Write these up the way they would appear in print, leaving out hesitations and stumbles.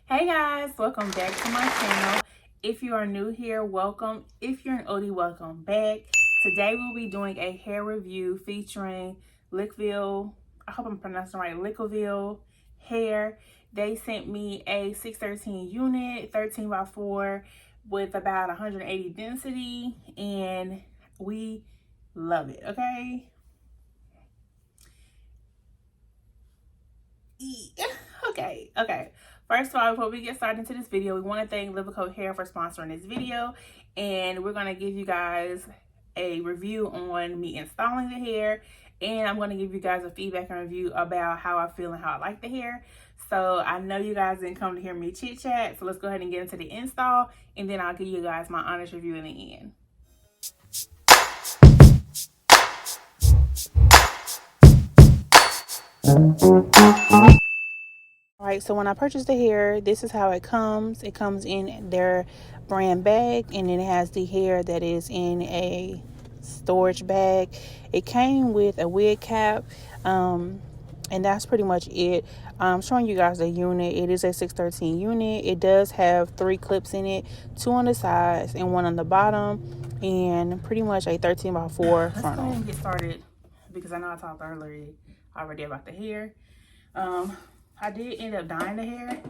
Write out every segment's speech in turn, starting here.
Hey guys, welcome back to my channel. If you are new here, welcome. If you're an oldie, welcome back. Today we'll be doing a hair review featuring Licoville. I hope I'm pronouncing it right. Licoville hair. They sent me a 613 unit, 13x4 with about 180 density, and we love it. Okay. Okay. First of all, before we get started into this video, we want to thank Licoville Hair for sponsoring this video. And we're going to give you guys a review on me installing the hair. And I'm going to give you guys a feedback and review about how I feel and how I like the hair. So I know you guys didn't come to hear me chit chat. So let's go ahead and get into the install. And then I'll give you guys my honest review in the end. Alright, so when I purchased the hair, this is how it comes. It comes in their brand bag, and then it has the hair that is in a storage bag. It came with a wig cap, and that's pretty much it. I'm showing you guys the unit. It is a 613 unit. It does have 3 clips in it, 2 on the sides and 1 on the bottom, and pretty much a 13x4 frontal. Let's go ahead and get started because I know I talked earlier already about the hair. I did end up dyeing the hair.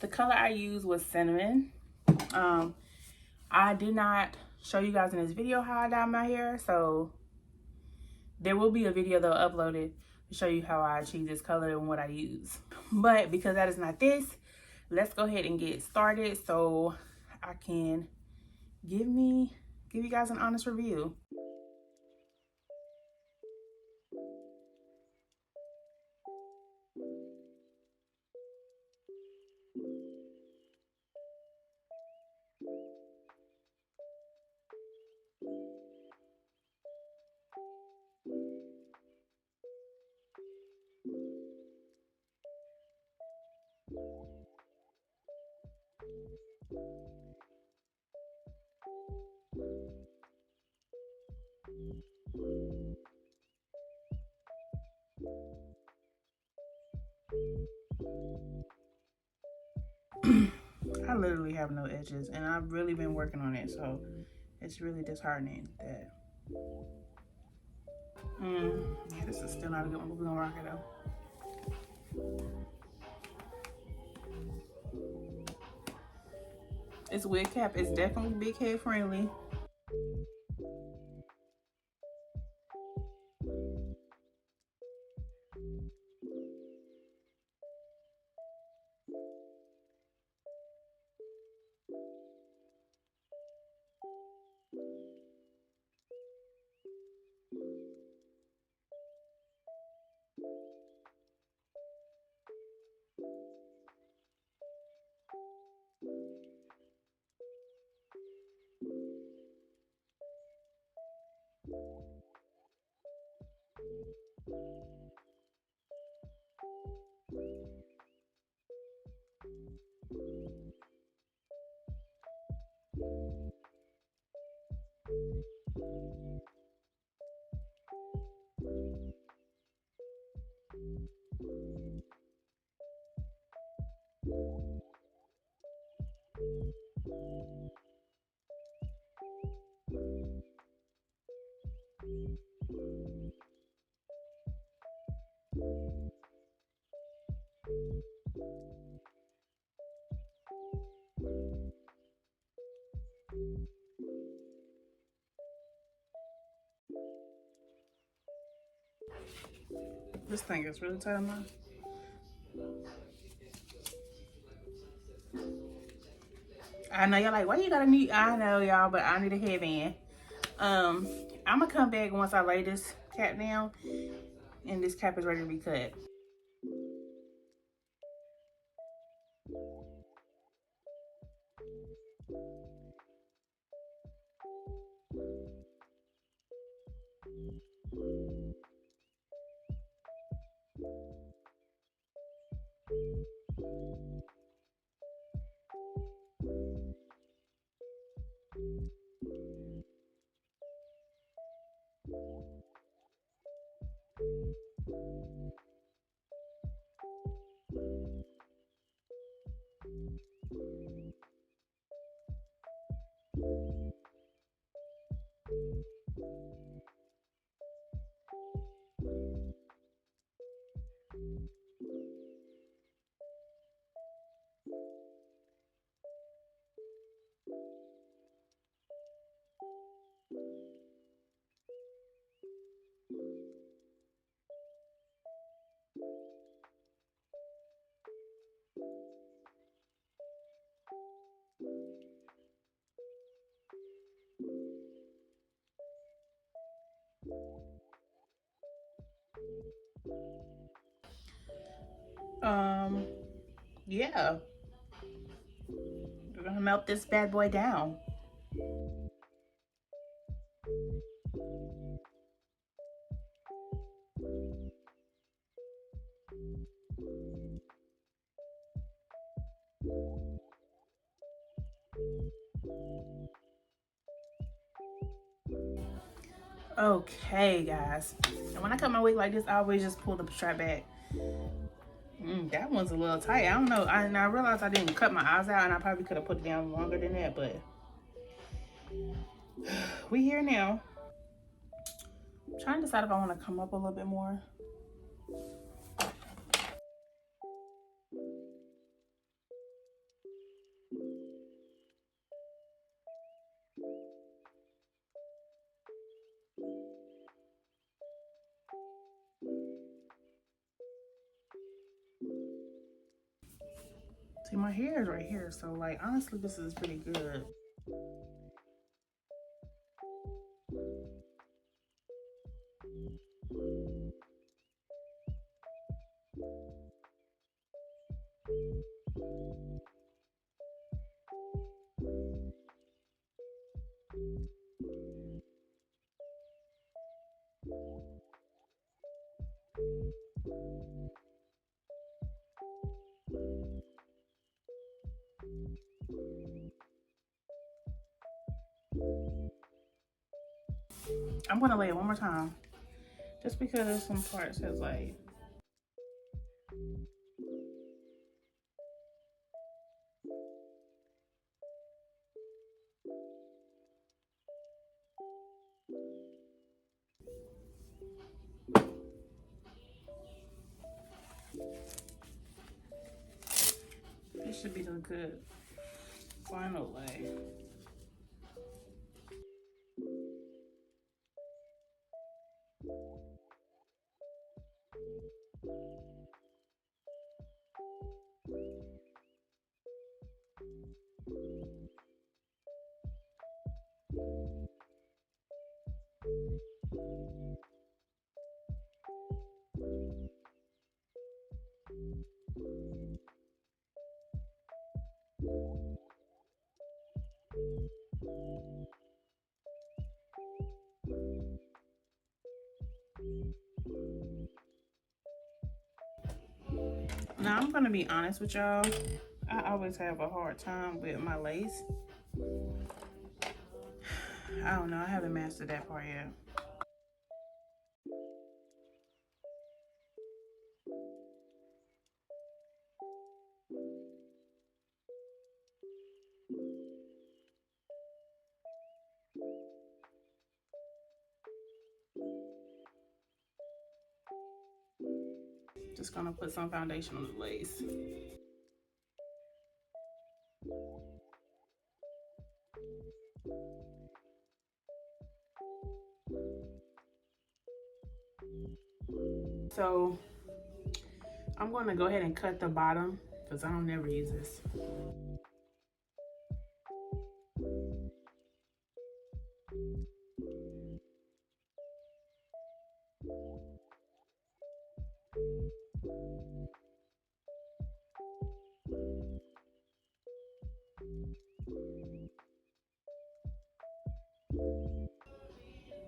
The color I used was cinnamon. I did not show you guys in this video how I dye my hair, so there will be a video though uploaded to show you how I achieve this color and what I use. But because that is not this, let's go ahead and get started so I can give you guys an honest review. I literally have no edges, and I've really been working on it, so it's really disheartening that yeah, this is still not a good one. We're gonna rock it though. This wig cap is definitely big head friendly. This thing is really tight on my. I know y'all like, why you gotta need? I know y'all, but I need a headband. I'm gonna come back once I lay this cap down and this cap is ready to be cut. yeah, we're gonna melt this bad boy down. Okay, guys. And when I cut my wig like this, I always just pull the strap back. That one's a little tight. I don't know. I realized I didn't cut my eyes out, and I probably could have put it down longer than that, but we here now. I'm trying to decide if I want to come up a little bit more. See, my hair is right here, so like honestly, this is pretty good. I'm gonna lay it one more time, just because some parts has like. This should be the good final lay. Now I'm gonna be honest with y'all. I always have a hard time with my lace. I don't know. I haven't mastered that part yet. Just gonna put some foundation on the lace. So I'm gonna go ahead and cut the bottom because I don't never use this.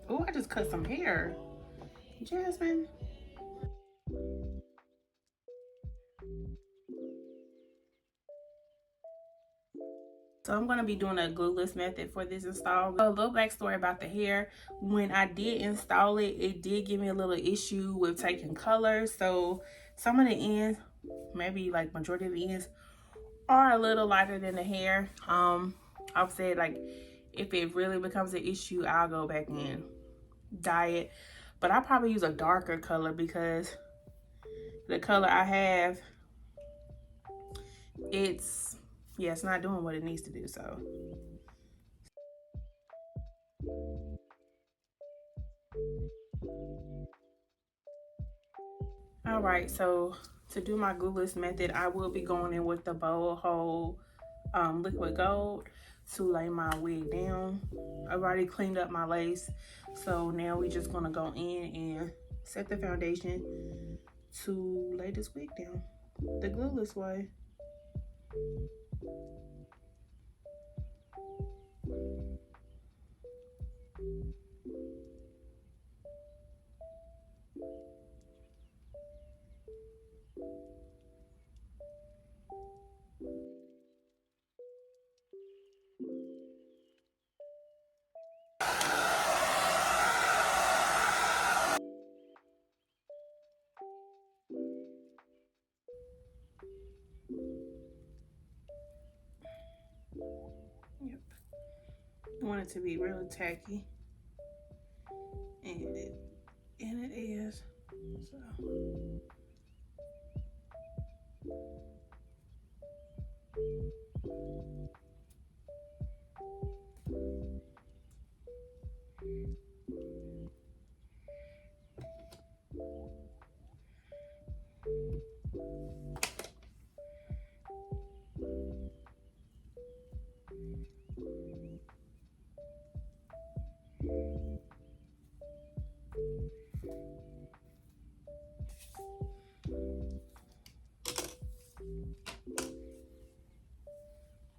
Oh, I just cut some hair. Jasmine. So I'm going to be doing a glueless method for this install. A little backstory about the hair. When I did install it, it did give me a little issue with taking color. So some of the ends, maybe like majority of the ends, are a little lighter than the hair. I've said like if it really becomes an issue, I'll go back and dye it. But I probably use a darker color because the color I have, it's not doing what it needs to do. So all right, so to do my glueless method, I will be going in with the Bold Hold liquid gold to lay my wig down. I've already cleaned up my lace, so now we're just gonna go in and set the foundation to lay this wig down. the glueless way. Yep. I want it to be really tacky. And it is. So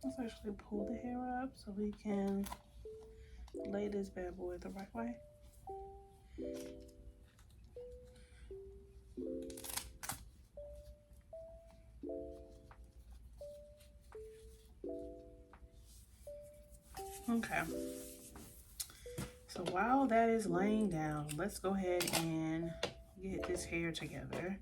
let's actually pull the hair up so we can lay this bad boy the right way. Okay. So while that is laying down, let's go ahead and get this hair together.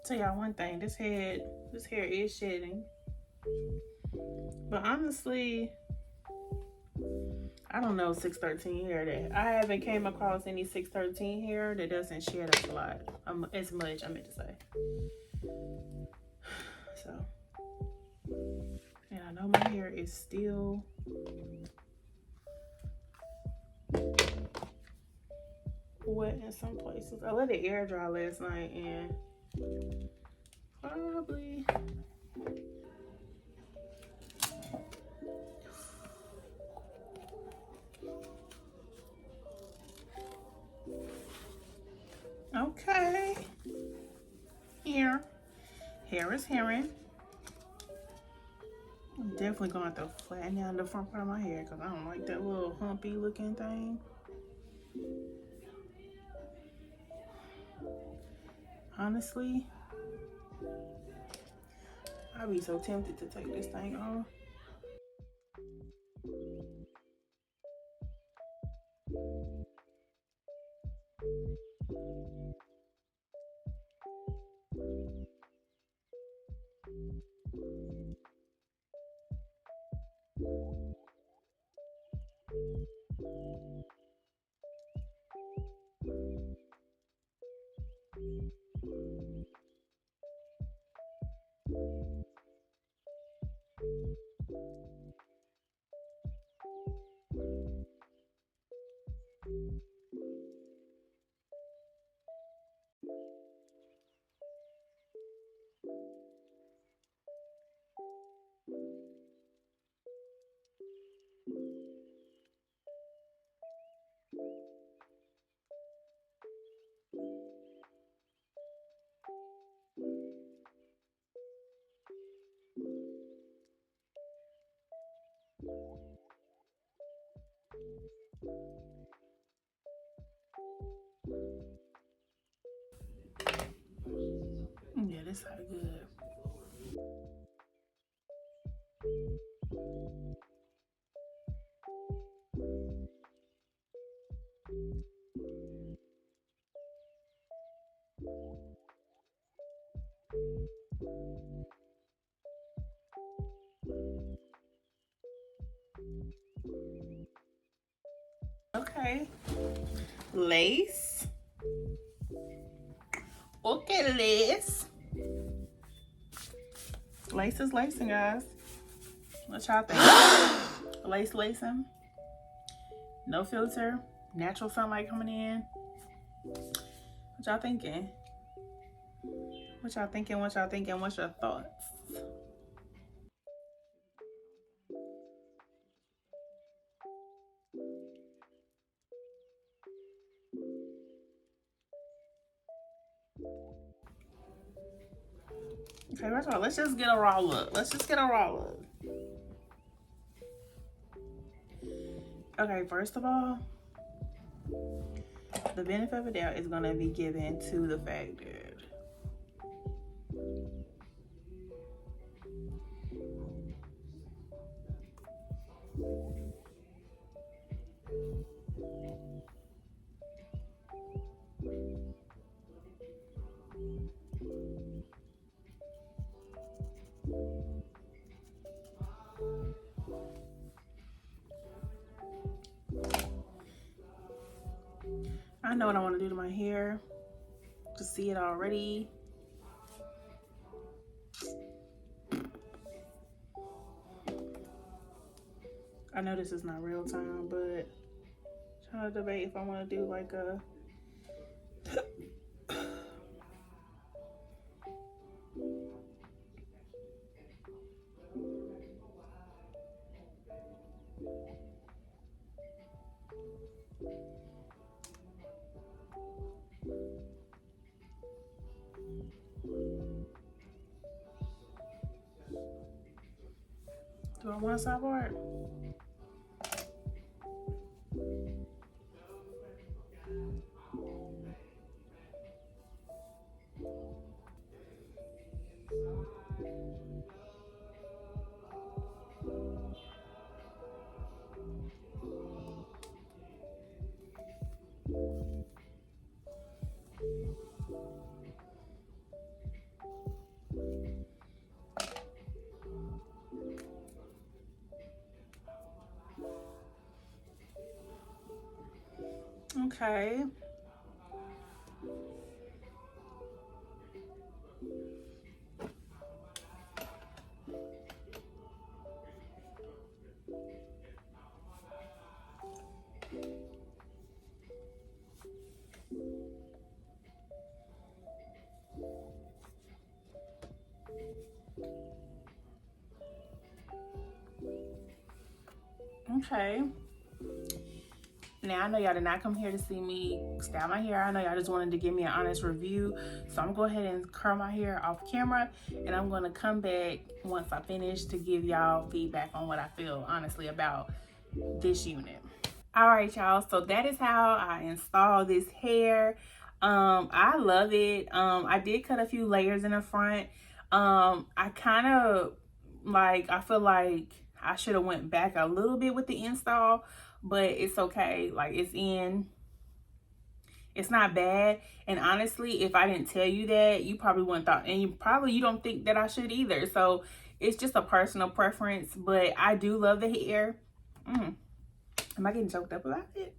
Tell y'all one thing, this hair is shedding. But honestly, I don't know 613 hair that I haven't came across any 613 hair that doesn't shed a lot, as much I meant to say. So, and I know my hair is still wet in some places. I let it air dry last night and probably okay. Hair is hairing. I'm definitely going to have to flatten down the front part of my hair because I don't like that little humpy looking thing. Honestly, I'd be so tempted to take this thing off. this side good. Okay, lace. Okay, lace. Lace is lacing, guys. What y'all think? Lace lacing. No filter. Natural sunlight coming in. What y'all thinking? What y'all thinking? What y'all thinking? What's your thoughts? Okay, first of all, let's just get a raw look. Let's just get a raw look. Okay, first of all, the benefit of the doubt is going to be given to the fact that I know what I want to do to my hair. Just see it already. I know this is not real time, but I'm trying to debate if I want to do like a do I want a side part? Okay. Okay. Now, I know y'all did not come here to see me style my hair. I know y'all just wanted to give me an honest review. So I'm going to go ahead and curl my hair off camera. And I'm going to come back once I finish to give y'all feedback on what I feel honestly about this unit. All right, y'all. So that is how I install this hair. I love it. I did cut a few layers in the front. I kind of I feel like I should have went back a little bit with the install, but it's okay. Like, it's in. It's not bad. And honestly, if I didn't tell you that, you probably wouldn't thought, and you don't think that I should either. So it's just a personal preference, but I do love the hair. Am I getting choked up about it?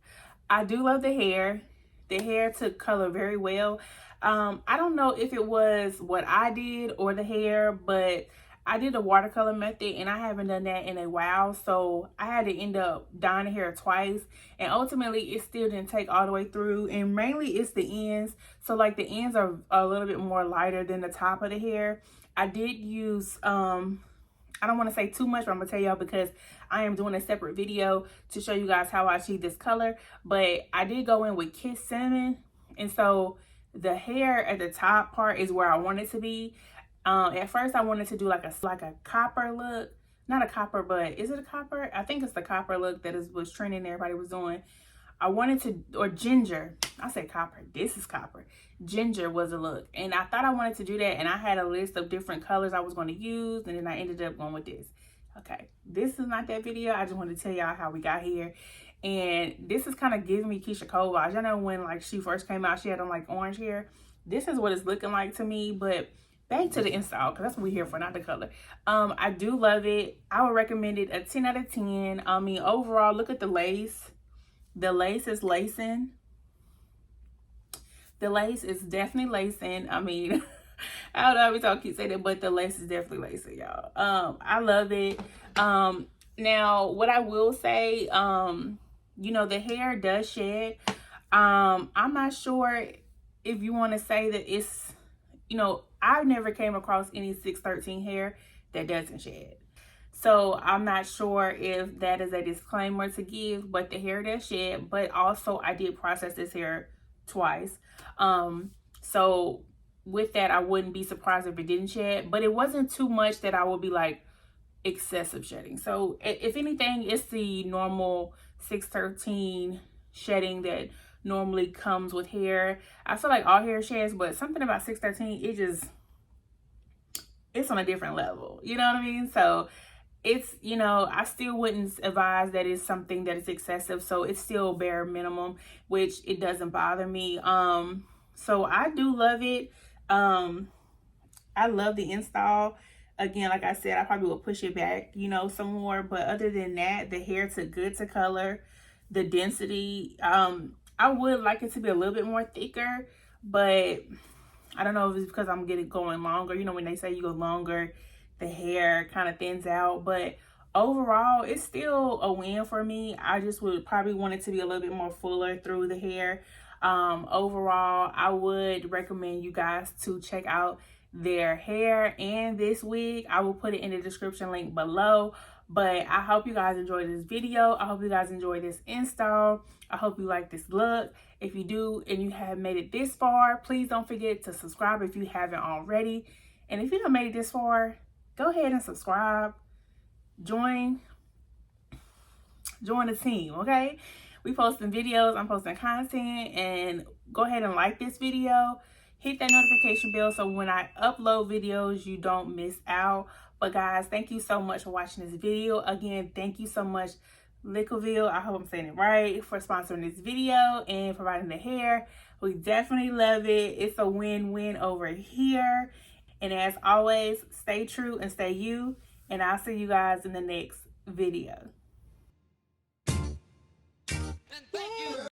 I do love the hair. The hair took color very well. I don't know if it was what I did or the hair, but I did a watercolor method and I haven't done that in a while. So I had to end up dyeing the hair twice, and ultimately it still didn't take all the way through. And mainly it's the ends. So like the ends are a little bit more lighter than the top of the hair. I did use, I don't want to say too much, but I'm going to tell y'all because I am doing a separate video to show you guys how I achieve this color. But I did go in with Kiss Cinnamon. And so the hair at the top part is where I want it to be. At first I wanted to do like a copper look. Not a copper, but is it a copper? I think it's the copper look that was trending, everybody was doing. I wanted to, or ginger. I said copper. This is copper. Ginger was a look. And I thought I wanted to do that. And I had a list of different colors I was going to use. And then I ended up going with this. Okay. This is not that video. I just wanted to tell y'all how we got here. And this is kind of giving me Keisha Cole vibes. Y'all know when like she first came out, she had on like orange hair. This is what it's looking like to me. But back to the install, because that's what we're here for, not the color. I do love it. I would recommend it a 10 out of 10. I mean, overall, look at the lace. The lace is lacing. The lace is definitely lacing. I mean, I don't know if I keep saying that, but the lace is definitely lacing, y'all. I love it. Now, what I will say, you know, the hair does shed. I'm not sure if you want to say that it's, you know, I've never came across any 613 hair that doesn't shed. So I'm not sure if that is a disclaimer to give, but the hair does shed. But also I did process this hair twice. So with that, I wouldn't be surprised if it didn't shed, but it wasn't too much that I would be like excessive shedding. So if anything, it's the normal 613 shedding that normally comes with hair. I feel like all hair sheds, but something about 613, it's on a different level. You know what I mean? So it's, you know, I still wouldn't advise that it's something that is excessive. So it's still bare minimum, which it doesn't bother me. So I do love it. I love the install. Again, like I said, I probably will push it back, you know, some more. But other than that, the hair took good to color. The density, I would like it to be a little bit more thicker, but I don't know if it's because I'm going longer. You know, when they say you go longer, the hair kind of thins out. But overall, it's still a win for me. I just would probably want it to be a little bit more fuller through the hair. Overall, I would recommend you guys to check out their hair and this wig. I will put it in the description link below. But I hope you guys enjoyed this video. I hope you guys enjoyed this install. I hope you like this look. If you do and you have made it this far, please don't forget to subscribe if you haven't already. And if you don't made it this far, go ahead and subscribe. Join the team, okay? We posting videos, I'm posting content, and go ahead and like this video. Hit that notification bell so when I upload videos, you don't miss out. But guys, thank you so much for watching this video. Again, thank you so much, Licoville, I hope I'm saying it right, for sponsoring this video and providing the hair. We definitely love it. It's a win-win over here. And as always, stay true and stay you. And I'll see you guys in the next video.